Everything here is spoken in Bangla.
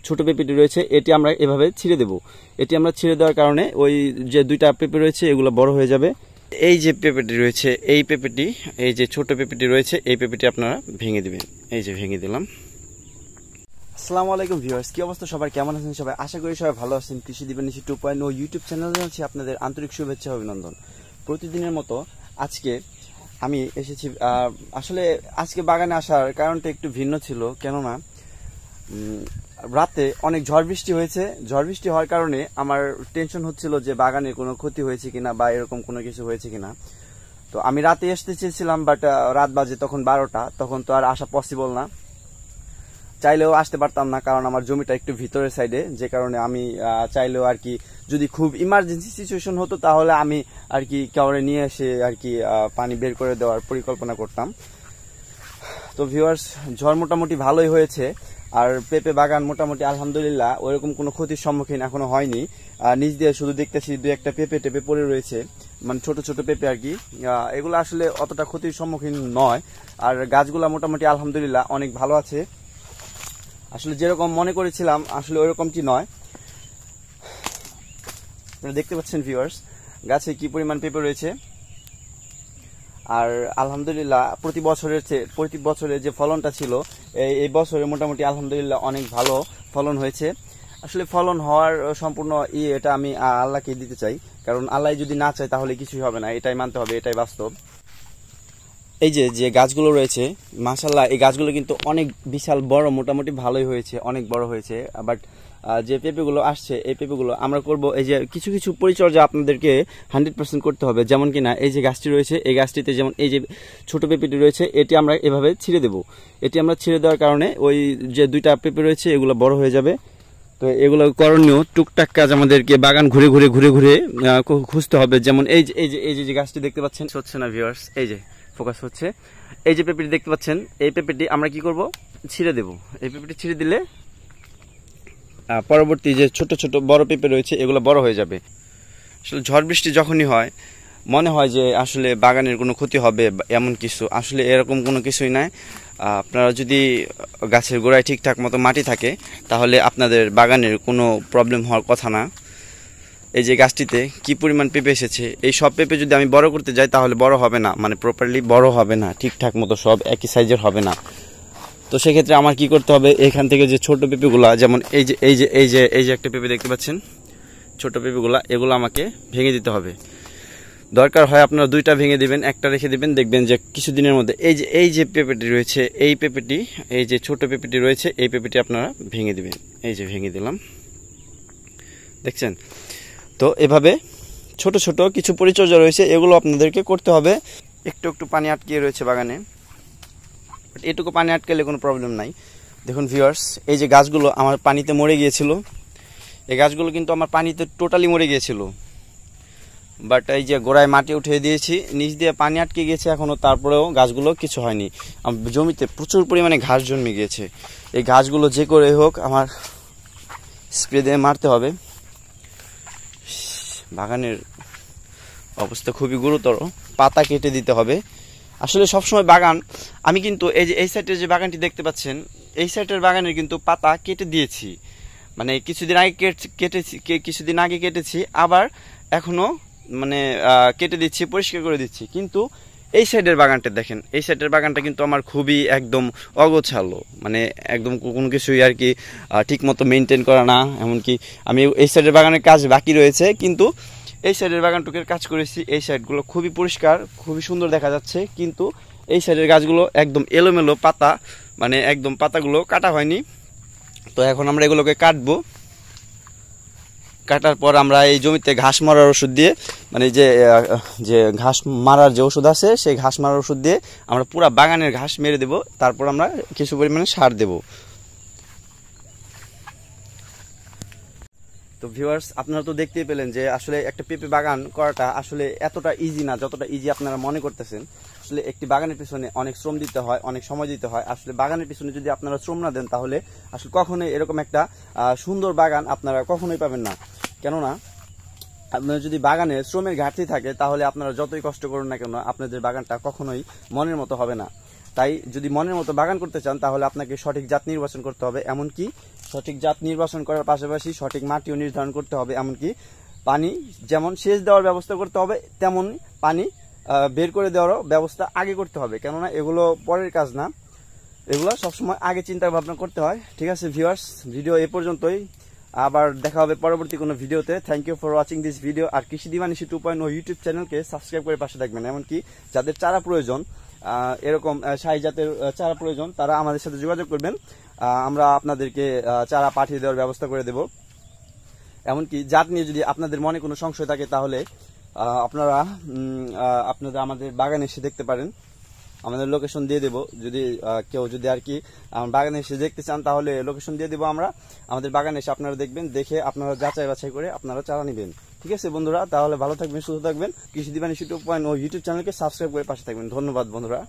ছোট পেঁপেটি রয়েছে এটি আমরা এভাবে ছিঁড়ে দেব। এটি আমরা ছিঁড়ে দেওয়ার কারণে ওই যে দুইটা পেঁপে রয়েছে এগুলো বড় হয়ে যাবে। এই যে পেঁপেটি রয়েছে এই পেঁপেটি, এই যে ছোট পেঁপেটি রয়েছে এই পেঁপেটি আপনারা ভেঙে দিবেন। এই যে ভেঙে দিলাম। আসসালামু আলাইকুম ভিউয়ার্স, কি অবস্থা সবার, কেমন আছেন সবাই? আশা করি সবাই ভালো আছেন। কৃষি দিবানিশি 2.0 ইউটিউব চ্যানেলে জানাচ্ছি আপনাদের আন্তরিক শুভেচ্ছা অভিনন্দন। প্রতিদিনের মতো আজকে আমি এসেছি। আসলে আজকে বাগানে আসার কারণটা একটু ভিন্ন ছিল, কেননা রাতে অনেক ঝড় বৃষ্টি হয়েছে। ঝড় বৃষ্টি হওয়ার কারণে আমার টেনশন হচ্ছিল যে বাগানে কোনো ক্ষতি হয়েছে কিনা বা এরকম কোনো কিছু হয়েছে কিনা। তো আমি রাতে আসতে চেয়েছিলাম, বাট রাত বাজে তখন 12টা, তখন তো আর আসা পসিবল না। চাইলেও আসতে পারতাম না, কারণ আমার জমিটা একটু ভিতরের সাইডে, যে কারণে আমি চাইলেও আর কি যদি খুব ইমার্জেন্সি সিচুয়েশন হতো তাহলে আমি আর কি কাউরে নিয়ে এসে আর কি পানি বের করে দেওয়ার পরিকল্পনা করতাম। তো ভিউয়ার্স, ঝড় মোটামুটি ভালোই হয়েছে, আর পেঁপে বাগান মোটামুটি আলহামদুলিল্লাহ ওইরকম কোনো ক্ষতির সম্মুখীন এখনো হয়নি। নিচ দিয়ে শুধু দেখতেছি দু একটা পেঁপে টেপে পড়ে রয়েছে, মানে ছোট ছোট পেঁপে আর কি। এগুলো আসলে অতটা ক্ষতির সম্মুখীন নয়, আর গাছগুলা মোটামুটি আলহামদুলিল্লাহ অনেক ভালো আছে। আসলে যেরকম মনে করেছিলাম আসলে ওইরকমটি নয়। আপনারা দেখতে পাচ্ছেন ভিউয়ার্স, গাছে কি পরিমাণ পেঁপে রয়েছে। আর আলহামদুলিল্লাহ প্রতি বছরের যে ফলনটা ছিল এই বছরে মোটামুটি আলহামদুলিল্লাহ অনেক ভালো ফলন হয়েছে। আসলে ফলন হওয়ার সম্পূর্ণ এটা আমি আল্লাহকে দিতে চাই, কারণ আল্লাহ যদি না চায় তাহলে কিছুই হবে না, এটাই মানতে হবে, এটাই বাস্তব। এই যে গাছগুলো রয়েছে মাশাআল্লাহ, এই গাছগুলো কিন্তু অনেক বিশাল বড়, মোটামুটি ভালোই হয়েছে, অনেক বড় হয়েছে। বাট যে পেঁপেগুলো আসছে এই পেঁপেগুলো আমরা করব এই যে কিছু কিছু পরিচর্যা আপনাদেরকে 100% করতে হবে। যেমন কিনা এই যে গাছটি রয়েছে এই গাছটিতে যেমন এই যে ছোট পেঁপেটি রয়েছে এটি আমরা এভাবে ছিঁড়ে দেব। এটি আমরা ছিঁড়ে দেওয়ার কারণে ওই যে দুইটা পেঁপে রয়েছে এগুলো বড় হয়ে যাবে। তো এগুলো করণীয় টুকটাক কাজ আমাদেরকে বাগান ঘুরে ঘুরে খুঁজতে হবে। যেমন এই যে গাছটি দেখতে পাচ্ছেন, হচ্ছে না ভিউয়ার্স, এই যে ফোকাস হচ্ছে, এই যে পেঁপেটি দেখতে পাচ্ছেন, এই পেঁপেটি আমরা কি করব, ছিঁড়ে দেব। এই পেঁপেটি ছিঁড়ে দিলে পরবর্তী যে ছোট ছোট বড় পেঁপে রয়েছে এগুলো বড় হয়ে যাবে। আসলে ঝড় বৃষ্টি যখনই হয় মনে হয় যে আসলে বাগানের কোনো ক্ষতি হবে এমন কিছু, আসলে এরকম কোনো কিছুই নাই। আপনারা যদি গাছের গোড়ায় ঠিকঠাক মতো মাটি থাকে তাহলে আপনাদের বাগানের কোনো প্রবলেম হওয়ার কথা না। এই যে গাছটিতে কি পরিমাণ পেঁপে এসেছে, এই সব পেঁপে যদি আমি বড় করতে যাই তাহলে বড় হবে না, মানে প্রপারলি বড় হবে না, ঠিকঠাক মতো সব একই সাইজের হবে না। তো সেক্ষেত্রে আমার কি করতে হবে, এখান থেকে যে ছোট পেঁপেগুলা, যেমন এই যে একটা পেঁপে দেখতে পাচ্ছেন, ছোট পেঁপেগুলা, এগুলো আমাকে ভেঙে দিতে হবে। দরকার হয় আপনারা দুইটা ভেঙে দিবেন, একটা রেখে দিবেন, দেখবেন যে কিছুদিনের মধ্যে এই যে পেঁপেটি রয়েছে এই পেঁপেটি, এই যে ছোট পেঁপেটি রয়েছে এই পেঁপেটি আপনারা ভেঙে দিবেন। এই যে ভেঙে দিলাম, দেখছেন? তো এভাবে ছোট ছোট কিছু পরিচর্যা রয়েছে, এগুলো আপনাদেরকে করতে হবে। একটু একটু পানি আটকিয়ে রয়েছে বাগানে, বাট এটুকু পানি আটকালে কোনো প্রবলেম নাই। দেখুন ভিউয়ার্স, এই যে গাছগুলো আমার পানিতে মরে গিয়েছিল, এই গাছগুলো কিন্তু আমার পানিতে টোটালি মরে গিয়েছিল, বাট এই যে গোড়ায় মাটি উঠিয়ে দিয়েছি, নিচ দিয়ে পানি আটকে গিয়েছে এখনও, তারপরেও গাছগুলো কিছু হয়নি। জমিতে প্রচুর পরিমাণে ঘাস জন্মে গিয়েছে, এই ঘাসগুলো যে করে হোক আমার স্প্রে দিয়ে মারতে হবে। বাগানের অবস্থা খুবই গুরুতর, পাতা কেটে দিতে হবে। আসলে সবসময় বাগান, আমি কিন্তু এই যে এই সাইডের যে বাগানটি দেখতে পাচ্ছেন এই সাইডের বাগানের কিন্তু পাতা কেটে দিয়েছি, মানে কিছুদিন আগে কেটেছি, আবার এখনো মানে কেটে দিচ্ছি, পরিষ্কার করে দিচ্ছি। কিন্তু এই সাইডের বাগানটা দেখেন, এই সাইডের বাগানটা কিন্তু আমার খুবই একদম অগোছালো, মানে একদম কোনো কিছুই আর কি ঠিক মতো মেনটেন করা না। এমনকি আমি এই সাইডের বাগানের কাজ বাকি রয়েছে, কিন্তু এই সাইডের বাগানটুকের কাজ করেছি। এই সাইডগুলো খুবই পরিষ্কার, খুবই সুন্দর দেখা যাচ্ছে, কিন্তু এই সাইডের গাছগুলো একদম এলোমেলো পাতা, মানে একদম পাতাগুলো কাটা হয়নি। তো এখন আমরা এগুলোকে কাটবো, কাটার পর আমরা এই জমিতে ঘাস মারার ওষুধ দিয়ে, মানে যে ঘাস মারার যে ওষুধ আছে সেই ঘাস মারার ওষুধ দিয়ে আমরা পুরা বাগানের ঘাস মেরে দেব, তারপর আমরা কিছু পরিমাণে সার দেব। তো ভিউয়ার্স, আপনারা তো দেখতেই পেলেন যে আসলে একটা পেঁপে বাগান করাটা আসলে এতটা ইজি না যতটা ইজি আপনারা মনে করতেছেন। আসলে একটি বাগানের পিছনে অনেক শ্রম দিতে হয়, অনেক সময় দিতে হয়। আসলে বাগানের পিছনে যদি আপনারা শ্রম না দেন তাহলে আসলে কখনোই এরকম একটা সুন্দর বাগান আপনারা কখনোই পাবেন না। কেননা আপনার যদি বাগানে শ্রমের ঘাটতি থাকে তাহলে আপনারা যতই কষ্ট করুন না কেন আপনাদের বাগানটা কখনোই মনের মতো হবে না। তাই যদি মনের মতো বাগান করতে চান তাহলে আপনাকে সঠিক জাত নির্বাচন করতে হবে। এমনকি সঠিক জাত নির্বাচন করার পাশাপাশি সঠিক মাটিও নির্ধারণ করতে হবে, এমনকি পানি যেমন সেচ দেওয়ার ব্যবস্থা করতে হবে, তেমন পানি বের করে দেওয়ারও ব্যবস্থা আগে করতে হবে, কেননা এগুলো পরের কাজ না, এগুলো সবসময় আগে চিন্তা ভাবনা করতে হয়। ঠিক আছে ভিউয়ার্স, ভিডিও এ পর্যন্তই, আবার দেখা হবে পরবর্তী কোনো ভিডিওতে। Thank you for watching this video. আর কৃষি দিবানিশি 2.0 ইউটিউব চ্যানেলকে সাবস্ক্রাইব করে পাশে থাকবেন, এমনকি যাদের চারা প্রয়োজন, এরকম শাহী জাতের চারা প্রয়োজন, তারা আমাদের সাথে যোগাযোগ করবেন, আমরা আপনাদেরকে চারা পাঠিয়ে দেওয়ার ব্যবস্থা করে দেব। এমনকি জাত নিয়ে যদি আপনাদের মনে কোনো সংশয় থাকে তাহলে আপনারা আমাদের বাগানে এসে দেখতে পারেন, আমাদের লোকেশন দিয়ে দেব। যদি কেউ যদি আর কি বাগানে এসে দেখতে চান তাহলে লোকেশন দিয়ে দেবো আমরা, আমাদের বাগানে এসে আপনারা দেখবেন, দেখে আপনারা যাচাই বাছাই করে আপনারা চারা নেবেন। ঠিক আছে বন্ধুরা, তাহলে ভালো থাকবেন, সুস্থ থাকবেন। কৃষি দিবানিশি 2.0 ইউটিউব চ্যানেলকে সাবস্ক্রাইব করে পাশে থাকবেন। ধন্যবাদ বন্ধুরা।